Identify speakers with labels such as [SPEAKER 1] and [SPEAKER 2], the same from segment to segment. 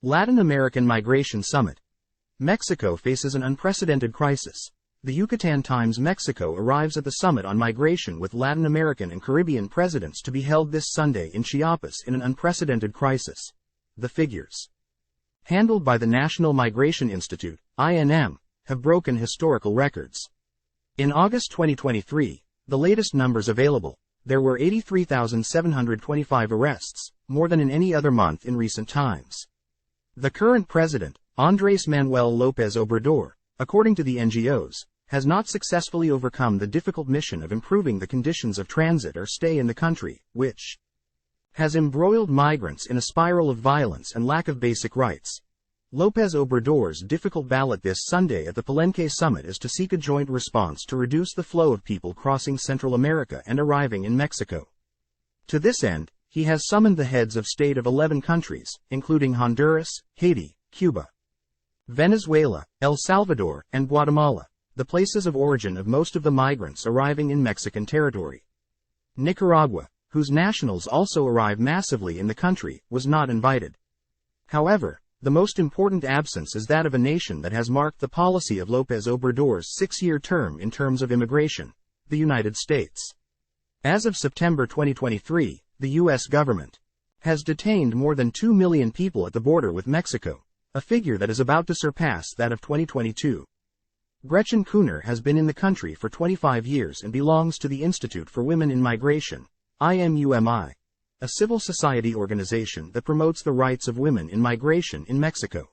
[SPEAKER 1] Latin American Migration Summit. Mexico faces an unprecedented crisis. The Yucatan Times. Mexico arrives at the summit on migration with Latin American and Caribbean presidents to be held this Sunday in Chiapas in an unprecedented crisis. The figures, handled by the National Migration Institute, INM, have broken historical records. In August 2023, the latest numbers available, there were 83,725 arrests, more than in any other month in recent times. The current president, Manuel Lopez Obrador, according to the NGOs, has not successfully overcome the difficult mission of improving the conditions of transit or stay in the country, which has embroiled migrants in a spiral of violence and lack of basic rights. Lopez Obrador's difficult ballot this Sunday at the Palenque summit is to seek a joint response to reduce the flow of people crossing Central America and arriving in Mexico. To this end, he has summoned the heads of state of 11 countries, including Honduras, Haiti, Cuba, Venezuela, El Salvador, and Guatemala, the places of origin of most of the migrants arriving in Mexican territory. Nicaragua, whose nationals also arrive massively in the country, was not invited. However, the most important absence is that of a nation that has marked the policy of López Obrador's 6-year term in terms of immigration, the United States. As of September 2023, the U.S. government has detained more than 2 million people at the border with Mexico, a figure that is about to surpass that of 2022. Gretchen Kuhner has been in the country for 25 years and belongs to the Institute for Women in Migration, IMUMI, a civil society organization that promotes the rights of women in migration in Mexico.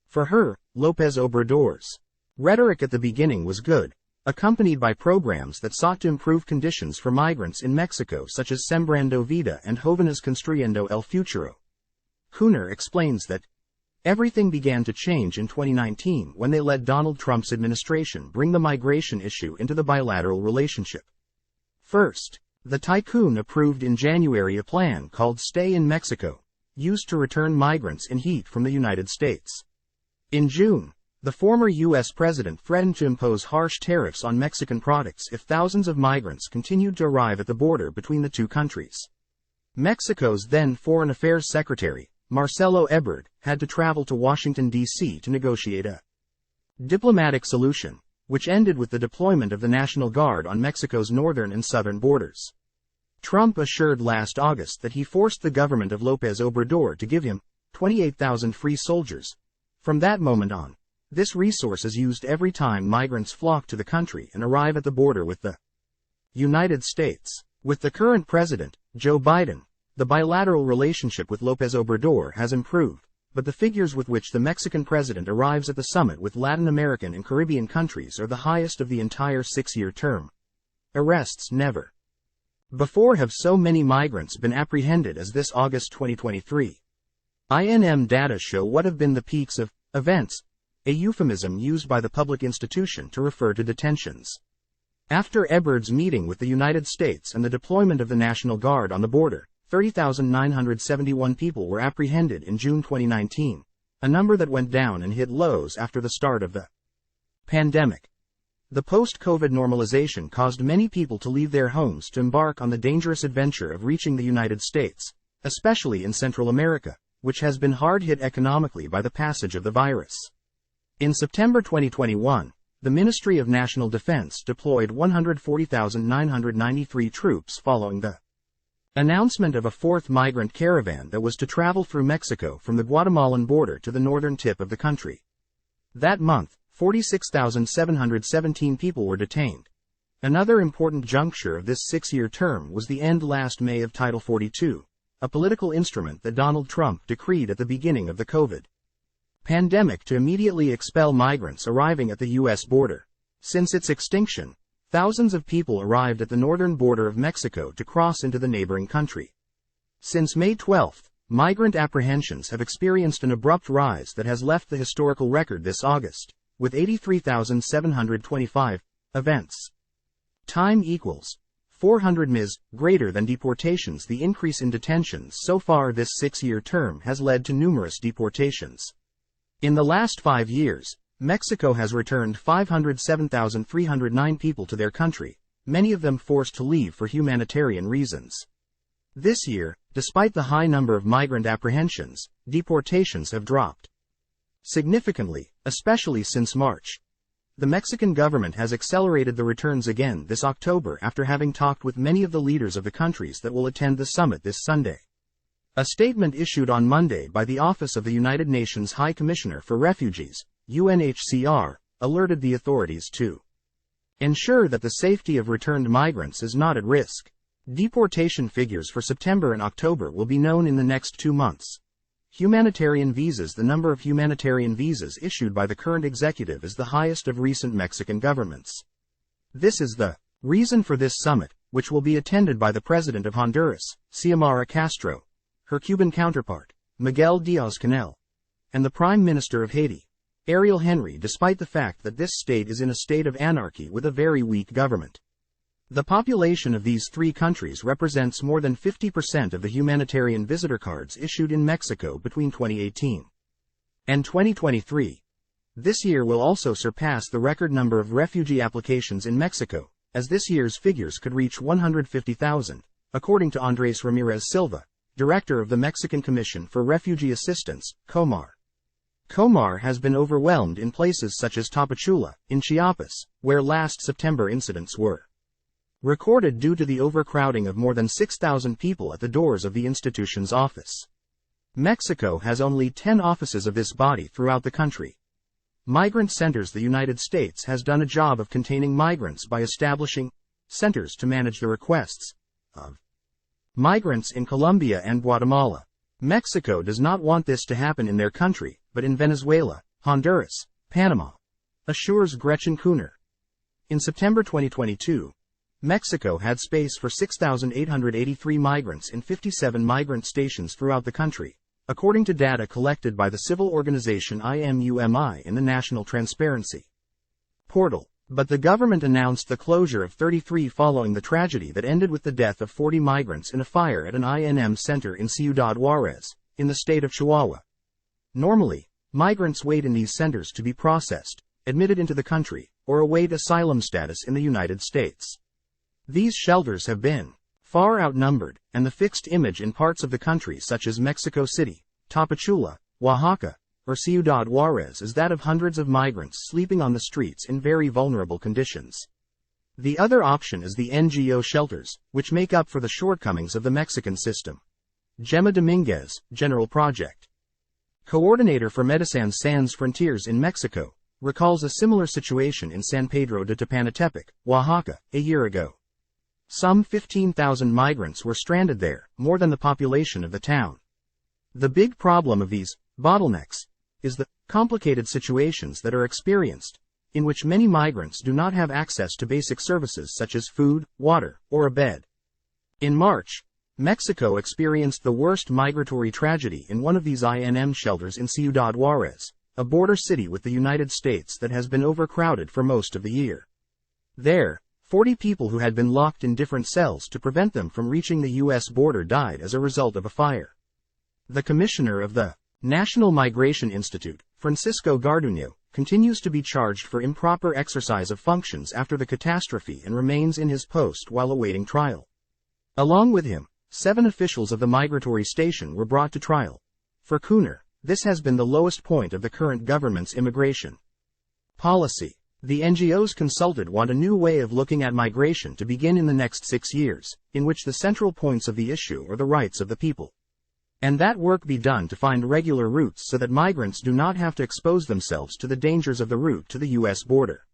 [SPEAKER 1] For her, López Obrador's rhetoric at the beginning was good, accompanied by programs that sought to improve conditions for migrants in Mexico such as Sembrando Vida and Jóvenes Construyendo el Futuro. Kuhner explains that everything began to change in 2019 when they let Donald Trump's administration bring the migration issue into the bilateral relationship. First, the tycoon approved in January a plan called Stay in Mexico, used to return migrants in heat from the United States. In June, the former U.S. president threatened to impose harsh tariffs on Mexican products if thousands of migrants continued to arrive at the border between the two countries. Mexico's then Foreign Affairs Secretary, Marcelo Ebrard, had to travel to Washington, D.C. to negotiate a diplomatic solution, which ended with the deployment of the National Guard on Mexico's northern and southern borders. Trump assured last August that he forced the government of López Obrador to give him 28,000 free soldiers. From that moment on, this resource is used every time migrants flock to the country and arrive at the border with the United States. With the current president, Joe Biden, the bilateral relationship with López Obrador has improved, but the figures with which the Mexican president arrives at the summit with Latin American and Caribbean countries are the highest of the entire 6-year term. Arrests never before have so many migrants been apprehended as this August 2023. INM data show what have been the peaks of events, a euphemism used by the public institution to refer to detentions. After Ebrard's meeting with the United States and the deployment of the National Guard on the border, 30,971 people were apprehended in June 2019, a number that went down and hit lows after the start of the pandemic. The post-COVID normalization caused many people to leave their homes to embark on the dangerous adventure of reaching the United States, especially in Central America, which has been hard hit economically by the passage of the virus. In September 2021, the Ministry of National Defense deployed 140,993 troops following the announcement of a fourth migrant caravan that was to travel through Mexico from the Guatemalan border to the northern tip of the country. That month, 46,717 people were detained. Another important juncture of this 6-year term was the end last May of Title 42, a political instrument that Donald Trump decreed at the beginning of the COVID pandemic to immediately expel migrants arriving at the U.S. border. Since its extinction, thousands of people arrived at the northern border of Mexico to cross into the neighboring country. Since May 12, migrant apprehensions have experienced an abrupt rise that has left the historical record this August, with 83,725 events. Time equals 400 ms, greater than deportations. The increase in detentions so far this 6-year term has led to numerous deportations. In the last 5 years, Mexico has returned 507,309 people to their country, many of them forced to leave for humanitarian reasons. This year, despite the high number of migrant apprehensions, deportations have dropped significantly, especially since March. The Mexican government has accelerated the returns again this October after having talked with many of the leaders of the countries that will attend the summit this Sunday. A statement issued on Monday by the Office of the United Nations High Commissioner for Refugees, UNHCR, alerted the authorities to ensure that the safety of returned migrants is not at risk. Deportation figures for September and October will be known in the next 2 months. Humanitarian visas. The number of humanitarian visas issued by the current executive is the highest of recent Mexican governments. This is the reason for this summit, which will be attended by the President of Honduras, Xiomara Castro, her Cuban counterpart, Miguel Díaz-Canel, and the Prime Minister of Haiti, Ariel Henry, despite the fact that this state is in a state of anarchy with a very weak government. The population of these 3 countries represents more than 50% of the humanitarian visitor cards issued in Mexico between 2018 and 2023. This year will also surpass the record number of refugee applications in Mexico, as this year's figures could reach 150,000, according to Andrés Ramírez Silva, director of the Mexican Commission for Refugee Assistance, COMAR. COMAR has been overwhelmed in places such as Tapachula, in Chiapas, where last September incidents were recorded due to the overcrowding of more than 6,000 people at the doors of the institution's office. Mexico has only 10 offices of this body throughout the country. Migrant centers. The United States has done a job of containing migrants by establishing centers to manage the requests of migrants in Colombia and Guatemala. Mexico does not want this to happen in their country, but in Venezuela, Honduras, Panama, assures Gretchen Kuhner. In September 2022, Mexico had space for 6,883 migrants in 57 migrant stations throughout the country, according to data collected by the civil organization IMUMI in the National Transparency Portal. But the government announced the closure of 33 following the tragedy that ended with the death of 40 migrants in a fire at an INM center in Ciudad Juarez, in the state of Chihuahua. Normally, migrants wait in these centers to be processed, admitted into the country, or await asylum status in the United States. These shelters have been far outnumbered, and the fixed image in parts of the country such as Mexico City, Tapachula, Oaxaca, or Ciudad Juarez is that of hundreds of migrants sleeping on the streets in very vulnerable conditions. The other option is the NGO shelters, which make up for the shortcomings of the Mexican system. Gemma Dominguez, General Project Coordinator for Medicine Sans Frontiers in Mexico, recalls a similar situation in San Pedro de Tepanatepec, Oaxaca, a year ago. Some 15,000 migrants were stranded there, more than the population of the town. The big problem of these bottlenecks is the complicated situations that are experienced, in which many migrants do not have access to basic services such as food, water, or a bed. In March, Mexico experienced the worst migratory tragedy in one of these INM shelters in Ciudad Juarez, a border city with the United States that has been overcrowded for most of the year. There, 40 people who had been locked in different cells to prevent them from reaching the U.S. border died as a result of a fire. The commissioner of the National Migration Institute, Francisco Garduño, continues to be charged for improper exercise of functions after the catastrophe and remains in his post while awaiting trial. Along with him, 7 officials of the migratory station were brought to trial. For Kuhner, this has been the lowest point of the current government's immigration policy. The NGOs consulted want a new way of looking at migration to begin in the next 6 years, in which the central points of the issue are the rights of the people. And that work be done to find regular routes so that migrants do not have to expose themselves to the dangers of the route to the U.S. border.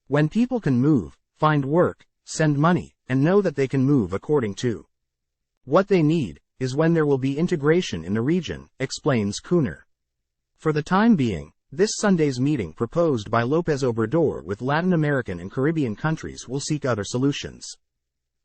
[SPEAKER 1] When people can move, find work, send money, and know that they can move according to what they need, is when there will be integration in the region, explains Kuhner. For the time being, this Sunday's meeting proposed by López Obrador with Latin American and Caribbean countries will seek other solutions.